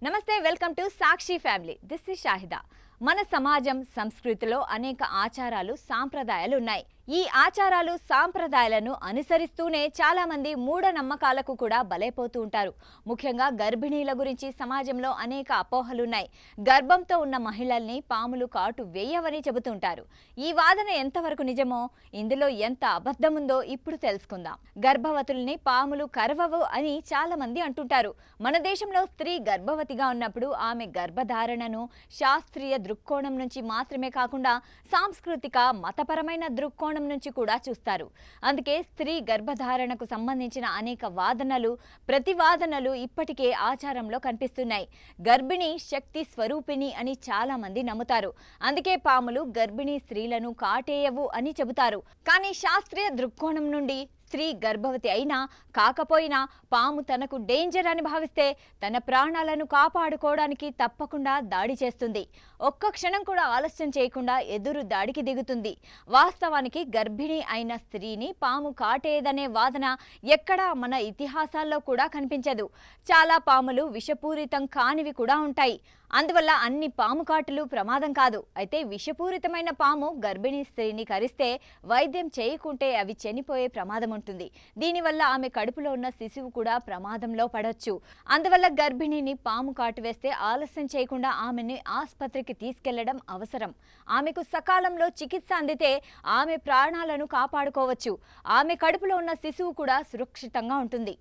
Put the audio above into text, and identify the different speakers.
Speaker 1: నమస్తే, welcome to Sakshi family. This is Shahida. మన సమాజం సంస్కృతిలో అనేక ఆచారాలు సాంప్రదాయాలు ఉన్నాయి. ఈ ఆచారాలు సాంప్రదాయాలను అనుసరిస్తూనే చాలా మంది మూఢనమ్మకాలకు కూడా బలైపోతూ ఉంటారు. ముఖ్యంగా గర్భిణీల గురించి సమాజంలో అనేక అపోహలున్నాయి. గర్భంతో ఉన్న మహిళల్ని పాములు కాటు వేయవని చెబుతుంటారు. ఈ వాదన ఎంతవరకు నిజమో, ఇందులో ఎంత అబద్ధం ఉందో ఇప్పుడు తెలుసుకుందాం. గర్భవతుల్ని పాములు కరవవు అని చాలా మంది అంటుంటారు. మన దేశంలో స్త్రీ గర్భవతిగా ఉన్నప్పుడు ఆమె గర్భధారణను శాస్త్రీయ దృక్కోణం నుంచి మాత్రమే కాకుండా సాంస్కృతిక మతపరమైన దృక్కోణం నుంచి కూడా చూస్తారు. అందుకే స్త్రీ గర్భధారణకు సంబంధించిన అనేక వాదనలు, ప్రతివాదనలు ఇప్పటికే ఆచారంలో కనిపిస్తున్నాయి. గర్భిణి శక్తి స్వరూపిణి అని చాలా మంది నమ్ముతారు. అందుకే పాములు గర్భిణీ స్త్రీలను కాటేయవు అని చెబుతారు. కానీ శాస్త్రీయ దృక్కోణం నుండి స్త్రీ గర్భవతి అయినా కాకపోయినా పాము తనకు డేంజర్ అని భావిస్తే తన ప్రాణాలను కాపాడుకోవడానికి తప్పకుండా దాడి చేస్తుంది. ఒక్క క్షణం కూడా ఆలస్యం చేయకుండా ఎదురు దాడికి దిగుతుంది. వాస్తవానికి గర్భిణి అయిన స్త్రీని పాము కాటేదనే వాదన ఎక్కడా మన ఇతిహాసాల్లో కూడా కనిపించదు. చాలా పాములు విషపూరితం కానివి కూడా ఉంటాయి. అందువల్ల అన్ని పాము కాటులు ప్రమాదం కాదు. అయితే విషపూరితమైన పాము గర్భిణీ స్త్రీని కరిస్తే వైద్యం చేయకుంటే అవి చనిపోయే ప్రమాదం ఉంటుంది. దీనివల్ల ఆమె కడుపులో ఉన్న శిశువు కూడా ప్రమాదంలో పడవచ్చు. అందువల్ల గర్భిణిని పాము కాటు వేస్తే ఆలస్యం చేయకుండా ఆమెని ఆసుపత్రికి తీసుకెళ్లడం అవసరం. ఆమెకు సకాలంలో చికిత్స అందితే ఆమె ప్రాణాలను కాపాడుకోవచ్చు. ఆమె కడుపులో ఉన్న శిశువు కూడా సురక్షితంగా ఉంటుంది.